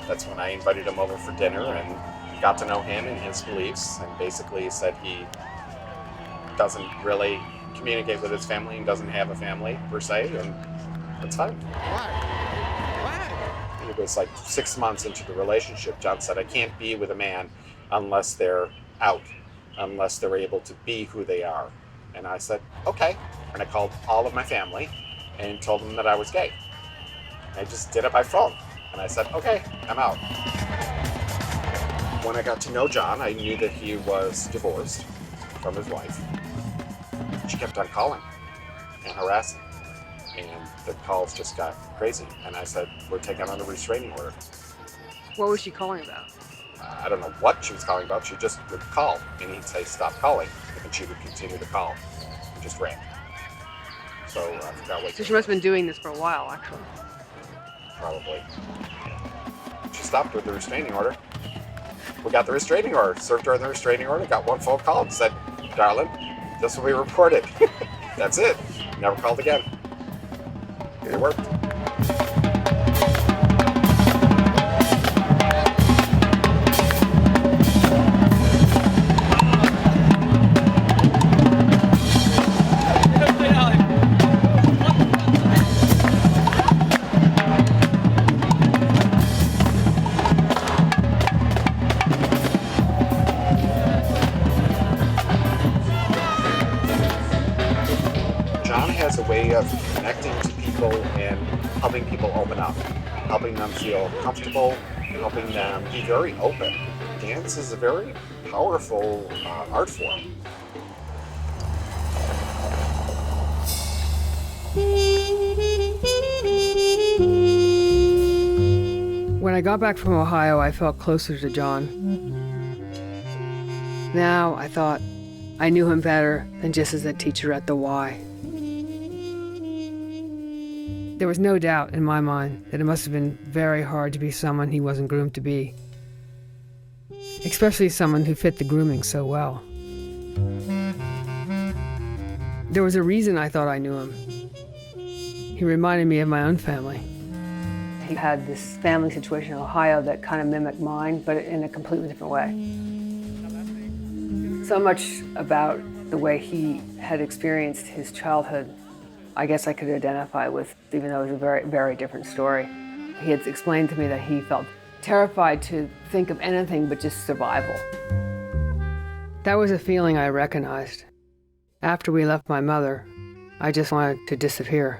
Speaker 13: that's when I invited him over for dinner and got to know him and his beliefs, and basically said he doesn't really communicate with his family and doesn't have a family per se, and that's fine. It was like 6 months into the relationship, John said, I can't be with a man unless they're out, unless they're able to be who they are. And I said, okay. And I called all of my family and told them that I was gay. I just did it by phone. And I said, okay, I'm out. When I got to know John, I knew that he was divorced from his wife. She kept on calling and harassing. And the calls just got crazy. And I said, we're taking on a restraining order.
Speaker 1: What was she calling about?
Speaker 13: I don't know what she was calling about. She just would call, and he'd say, stop calling. And she would continue to call. It just ran. So I forgot what.
Speaker 1: So she must have been doing this for a while, actually.
Speaker 13: Probably. She stopped with the restraining order. We got the restraining order, served her the restraining order, got one phone call and said, darling, this will be reported. That's it. Never called again. It worked. John has a way of connecting to people and helping people open up, helping them feel comfortable, helping them be very open. Dance is a very powerful art form.
Speaker 1: When I got back from Ohio, I felt closer to John. Now, I thought, I knew him better than just as a teacher at the Y. There was no doubt in my mind that it must have been very hard to be someone he wasn't groomed to be, especially someone who fit the grooming so well. There was a reason I thought I knew him. He reminded me of my own family. He had this family situation in Ohio that kind of mimicked mine, but in a completely different way. So much about the way he had experienced his childhood, I guess I could identify with, even though it was a very, very different story. He had explained to me that he felt terrified to think of anything but just survival. That was a feeling I recognized. After we left my mother, I just wanted to disappear.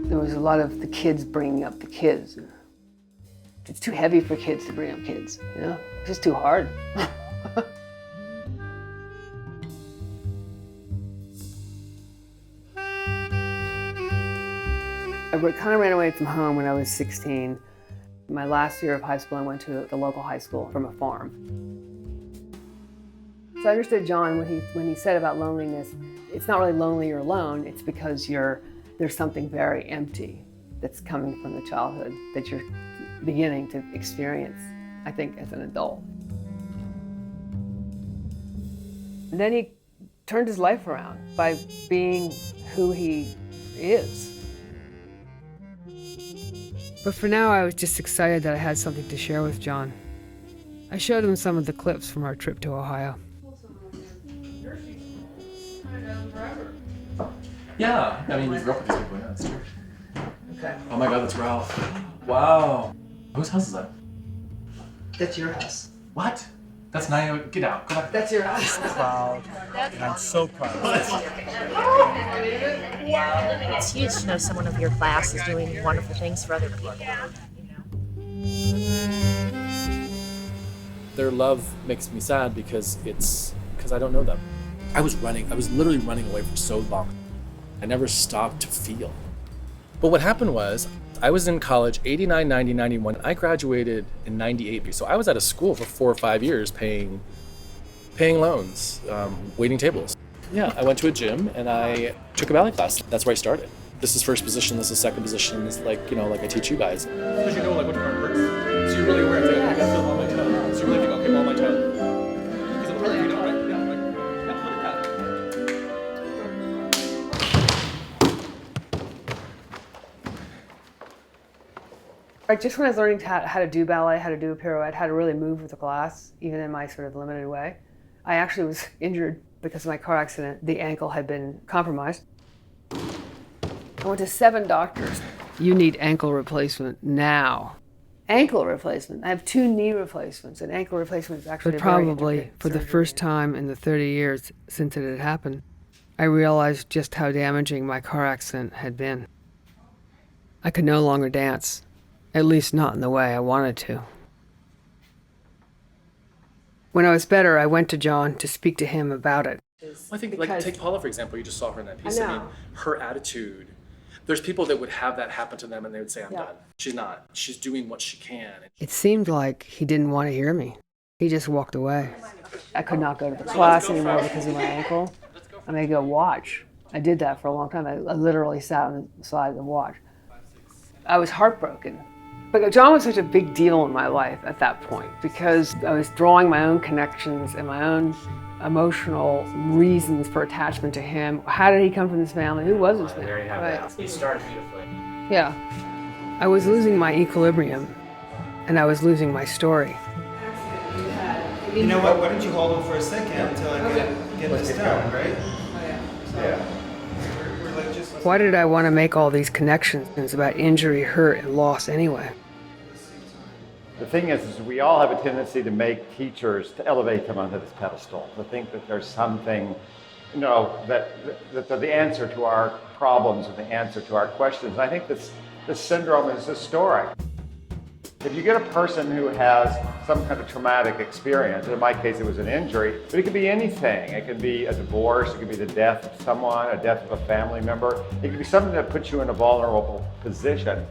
Speaker 1: There was a lot of the kids bringing up the kids. It's too heavy for kids to bring up kids, you know? It's just too hard. I kind of ran away from home when I was 16. My last year of high school, I went to the local high school from a farm. So I understood John when he said about loneliness, it's not really lonely you're alone, it's because there's something very empty that's coming from the childhood that you're beginning to experience, I think, as an adult. And then he turned his life around by being who he is. But for now, I was just excited that I had something to share with John. I showed him some of the clips from our trip to Ohio.
Speaker 2: Yeah, I mean, you grew up with these people, yeah, that's true. Okay. Oh my God, that's Ralph. Wow. Whose house is that?
Speaker 7: That's your house.
Speaker 2: What? That's not, get out, go back.
Speaker 7: That's your house.
Speaker 3: Proud. And I'm so proud.
Speaker 23: It's huge to know someone of your class is doing wonderful things for other people.
Speaker 2: Their love makes me sad because I don't know them. I was literally running away for so long. I never stopped to feel. But what happened was, I was in college 89, 90, 91. I graduated in 98. So I was at a school for 4 or 5 years paying loans, waiting tables. Yeah, I went to a gym and I took a ballet class. That's where I started. This is first position, this is second position. It's like I teach you guys. Because you know what part hurts. So you're really aware of it. I got to feel on my toe. So you really think, okay, I'm on my toe. Because it'll hurt, you know, right? Yeah, right.
Speaker 1: Just when I was learning how to do ballet, how to do a pirouette, how to really move with the class, even in my sort of limited way, I actually was injured because of my car accident. The ankle had been compromised. I went to 7 doctors. You need ankle replacement now. Ankle replacement. I have 2 knee replacements, and ankle replacement is actually probably for the first time in the 30 years since it had happened, I realized just how damaging my car accident had been. I could no longer dance. At least not in the way I wanted to. When I was better, I went to John to speak to him about it.
Speaker 2: Well, I think, take Paula, for example. You just saw her in that piece. I mean, her attitude. There's people that would have that happen to them and they would say, I'm done. She's not. She's doing what she can.
Speaker 1: It seemed like he didn't want to hear me. He just walked away. I could not go to the class anymore because of my ankle. and I go, watch. I did that for a long time. I literally sat on the side and watched. I was heartbroken. But John was such a big deal in my life at that point because I was drawing my own connections and my own emotional reasons for attachment to him. How did he come from this family? Who was his family?
Speaker 2: There you have
Speaker 1: Right.
Speaker 2: it. He started beautifully.
Speaker 1: Yeah. I was losing my equilibrium and I was losing my story.
Speaker 10: You know what? Why don't you hold on for a second until I get this done, right?
Speaker 13: Yeah.
Speaker 1: Why did I want to make all these connections about injury, hurt, and loss anyway?
Speaker 13: The thing is we all have a tendency to make teachers, to elevate them onto this pedestal, to think that there's something, that they're the answer to our problems and the answer to our questions. And I think this syndrome is historic. If you get a person who has some kind of traumatic experience, in my case it was an injury, but it could be anything. It could be a divorce, it could be the death of someone, a death of a family member. It could be something that puts you in a vulnerable position.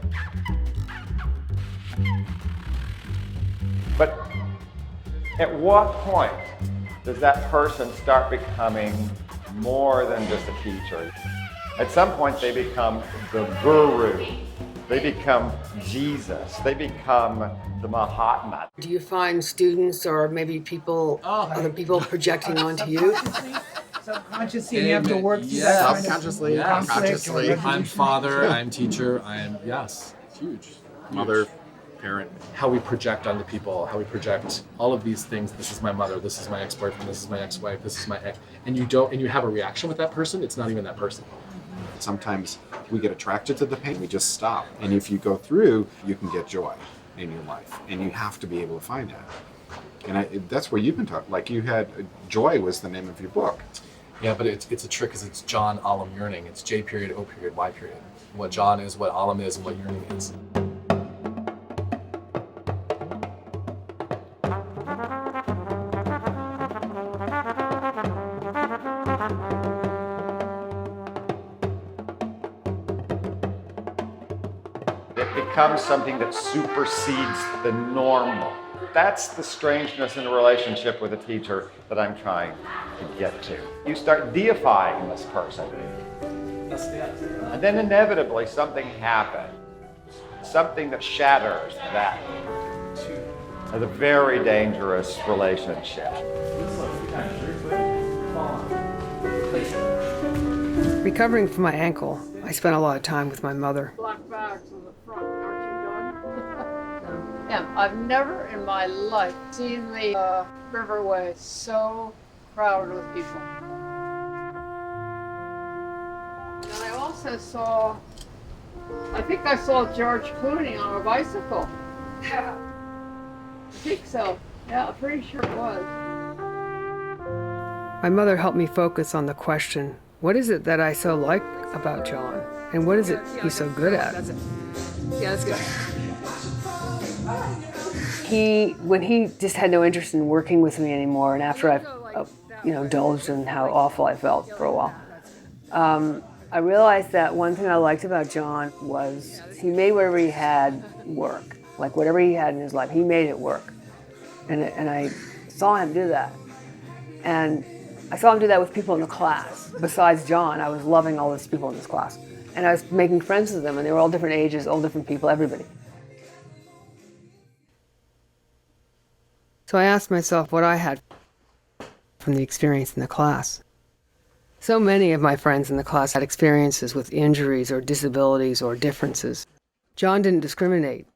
Speaker 13: But at what point does that person start becoming more than just a teacher? At some point they become the guru. They become Jesus. They become the Mahatma.
Speaker 1: Do you find students or maybe people, other people projecting onto you?
Speaker 15: Subconsciously, you have to work through
Speaker 2: Yes.
Speaker 15: that kind of
Speaker 2: Subconsciously,
Speaker 15: conflict or
Speaker 2: consciously. I'm
Speaker 15: resolution.
Speaker 2: father, I'm teacher, yes, huge. Mother, parent. How we project onto people, how we project all of these things. This is my mother, this is my ex-boyfriend, this is my ex-wife, this is my ex. And you have a reaction with that person, it's not even that person.
Speaker 11: Sometimes we get attracted to the pain, we just stop. And if you go through, you can get joy in your life. And you have to be able to find that. And that's where you've been talking. Like you had, Joy was the name of your book.
Speaker 2: Yeah, but it's a trick because it's John, Alam, yearning. It's J period, O period, Y period. What John is, what Alam is, and what yearning is.
Speaker 13: It becomes something that supersedes the normal. That's the strangeness in a relationship with a teacher that I'm trying to get to. You start deifying this person. And then inevitably something happens. Something that shatters that. It's a very dangerous relationship.
Speaker 1: Recovering from my ankle, I spent a lot of time with my mother.
Speaker 12: Black bags in the front, aren't you done? Yeah, I've never in my life seen the Riverway so crowded with people. And then I also saw, I think I saw George Clooney on a bicycle. Yeah. I think so. Yeah, I'm pretty sure it was.
Speaker 1: My mother helped me focus on the question, what is it that I so like about John? And what is it he's so good at?
Speaker 12: That's it. Yeah, that's good.
Speaker 1: When he just had no interest in working with me anymore, and after I, indulged in how awful I felt for a while, I realized that one thing I liked about John was he made whatever he had work. Like whatever he had in his life, he made it work. And I saw him do that. And I saw him do that with people in the class. Besides John, I was loving all those people in this class. And I was making friends with them, and they were all different ages, all different people, everybody. So I asked myself what I had from the experience in the class. So many of my friends in the class had experiences with injuries or disabilities or differences. John didn't discriminate.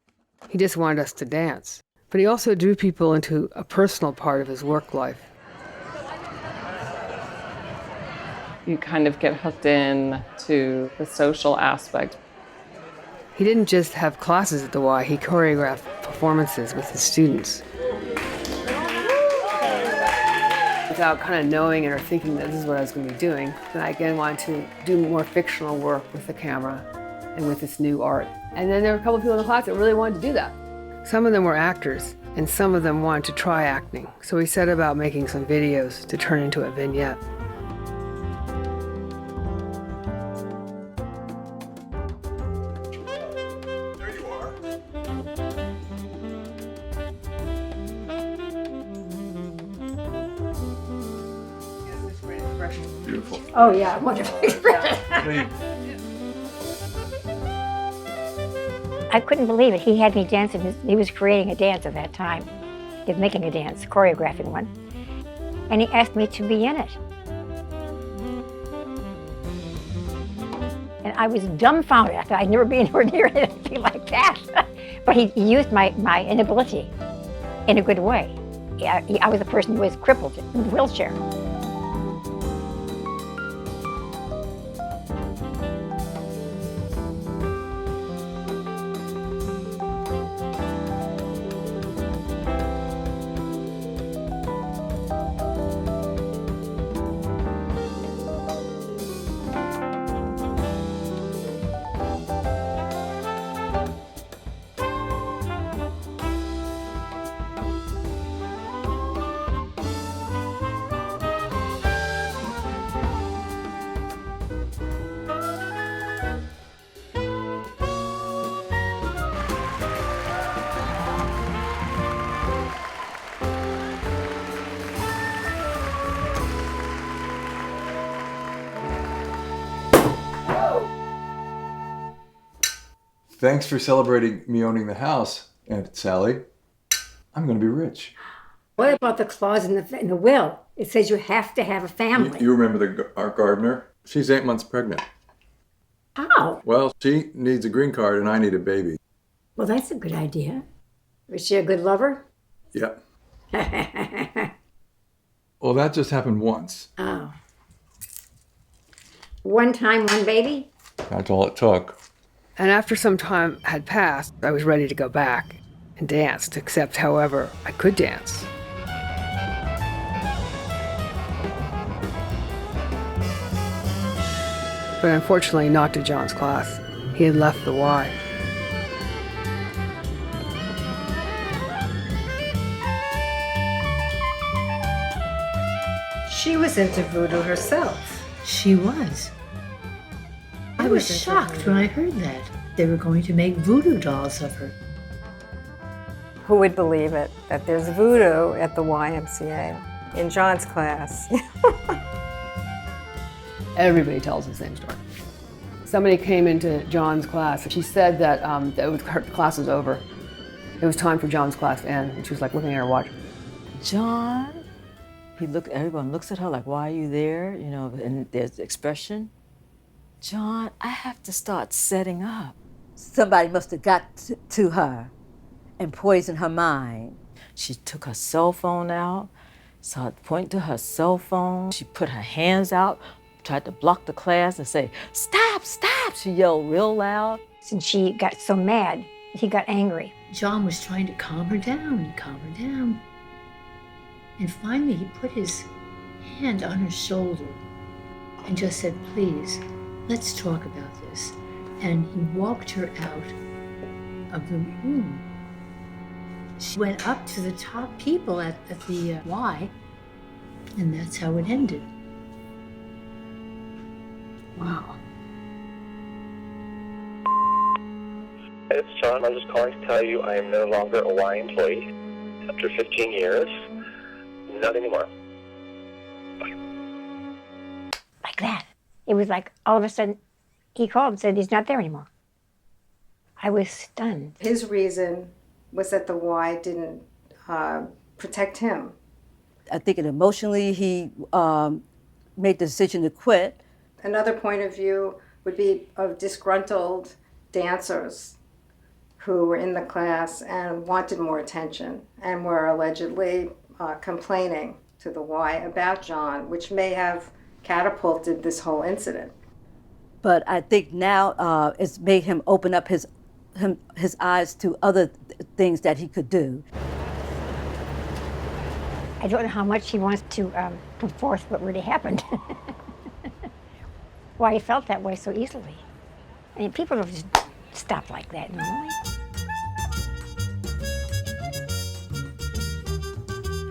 Speaker 1: He just wanted us to dance. But he also drew people into a personal part of his work life.
Speaker 24: You kind of get hooked in to the social aspect.
Speaker 1: He didn't just have classes at the Y, he choreographed performances with his students. Without kind of knowing it or thinking that this is what I was going to be doing, and I again wanted to do more fictional work with the camera and with this new art. And then there were a couple of people in the class that really wanted to do that. Some of them were actors, and some of them wanted to try acting. So we set about making some videos to turn into a vignette.
Speaker 12: expression.
Speaker 11: Beautiful.
Speaker 21: Oh yeah, wonderful expression.
Speaker 4: I couldn't believe it. He had me dancing. He was creating a dance at that time. He was making a dance, choreographing one. And he asked me to be in it. And I was dumbfounded. I thought I'd never be anywhere near anything like that. But he used my inability in a good way. I was a person who was crippled in a wheelchair.
Speaker 5: Thanks for celebrating me owning the house, Aunt Sally. I'm going to be rich.
Speaker 4: What about the clause in the will? It says you have to have a family.
Speaker 5: You remember our gardener? She's 8 months pregnant.
Speaker 4: How?
Speaker 5: Well, she needs a green card and I need a baby.
Speaker 4: Well, that's a good idea. Was she a good lover?
Speaker 5: Yep. Well, that just happened once.
Speaker 4: Oh. One time, one baby?
Speaker 5: That's all it took.
Speaker 1: And after some time had passed, I was ready to go back and dance, except, however, I could dance. But unfortunately not to John's class. He had left the Y.
Speaker 9: She was into voodoo herself.
Speaker 14: She was. I was shocked when I heard that. They were going to make voodoo dolls of her.
Speaker 9: Who would believe it, that there's voodoo at the YMCA in John's class?
Speaker 1: Everybody tells the same story. Somebody came into John's class. She said that her class was over. It was time for John's class to end. And she was like looking at her watch.
Speaker 25: John? Everyone looks at her like, why are you there? You know, and there's expression. John, I have to start setting up.
Speaker 6: Somebody must have got to her and poisoned her mind.
Speaker 25: She took her cell phone out, started pointing to her cell phone. She put her hands out, tried to block the class and say, stop, stop. She yelled real loud.
Speaker 4: And she got so mad, he got angry.
Speaker 14: John was trying to calm her down, calm her down. And finally, he put his hand on her shoulder and just said, please, let's talk about this. And he walked her out of the room. She went up to the top people at the Y, and that's how it ended.
Speaker 1: Wow.
Speaker 26: Hey, it's John. I'm just calling to tell you I am no longer a Y employee. After 15 years, not anymore.
Speaker 4: Like that. It was like all of a sudden he called and said he's not there anymore. I was stunned.
Speaker 9: His reason was that the Y didn't protect him.
Speaker 6: I think emotionally he made the decision to quit.
Speaker 9: Another point of view would be of disgruntled dancers who were in the class and wanted more attention and were allegedly complaining to the Y about John, which may have catapulted this whole incident.
Speaker 6: But I think now it's made him open up his eyes to other things that he could do.
Speaker 4: I don't know how much he wants to put forth what really happened. Why he felt that way so easily. I mean, people don't just stop like that normally.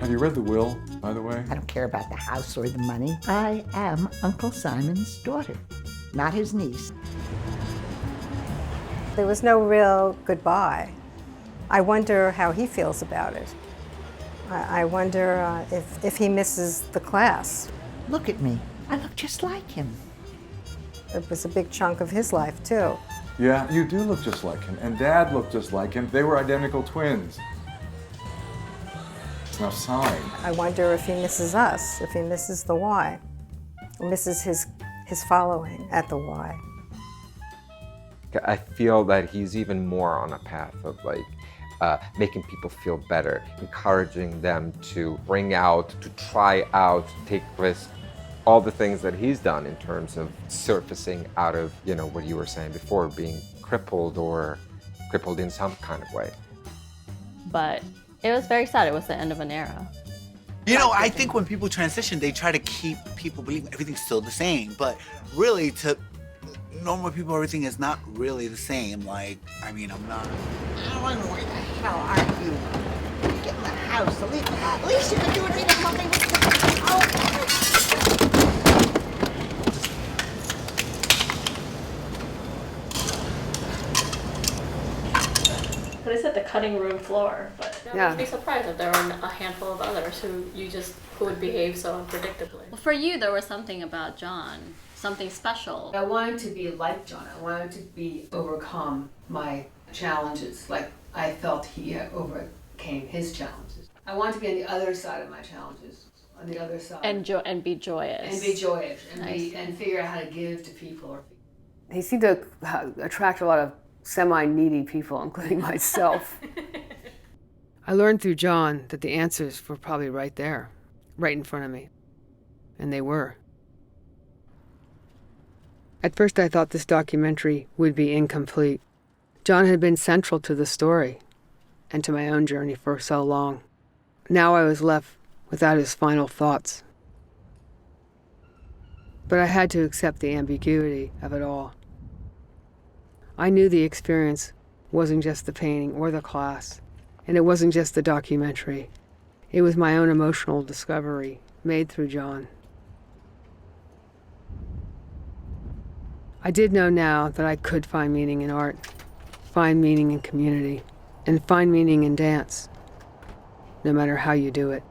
Speaker 5: Have you read the will, by the way?
Speaker 27: I don't care about the house or the money. I am Uncle Simon's daughter, not his niece.
Speaker 9: There was no real goodbye. I wonder how he feels about it. I wonder if he misses the class.
Speaker 27: Look at me. I look just like him.
Speaker 9: It was a big chunk of his life, too.
Speaker 5: Yeah, you do look just like him, and Dad looked just like him. They were identical twins. Now sign.
Speaker 9: I wonder if he misses us, if he misses the Y, or misses his following at the Y.
Speaker 8: I feel that he's even more on a path of like making people feel better, encouraging them to bring out, to try out, take risks, all the things that he's done in terms of surfacing out of, you know, what you were saying before, being crippled or crippled in some kind of way.
Speaker 16: But it was very sad. It was the end of an era.
Speaker 17: You know, I think when people transition, they try to keep people believing everything's still the same. But really, to normal people, everything is not really the same. Like, I mean, I'm not.
Speaker 27: Alan, where the hell are you? Get in the house. At least you can do it even when they
Speaker 16: But it's at the cutting room floor. But
Speaker 1: Yeah.
Speaker 16: I'd be surprised if there were a handful of others who would behave so unpredictably. Well, for you, there was something about John, something special.
Speaker 1: I wanted to be like John. I wanted to overcome my challenges, like I felt he overcame his challenges. I wanted to be on the other side of my challenges, on the other side.
Speaker 16: And be joyous.
Speaker 1: And be joyous, and
Speaker 16: Nice.
Speaker 1: and figure out how to give to people. He seemed to attract a lot of semi-needy people, including myself. I learned through John that the answers were probably right there, right in front of me. And they were. At first I thought this documentary would be incomplete. John had been central to the story and to my own journey for so long. Now I was left without his final thoughts. But I had to accept the ambiguity of it all. I knew the experience wasn't just the painting or the class, and it wasn't just the documentary. It was my own emotional discovery made through John. I did know now that I could find meaning in art, find meaning in community, and find meaning in dance, no matter how you do it.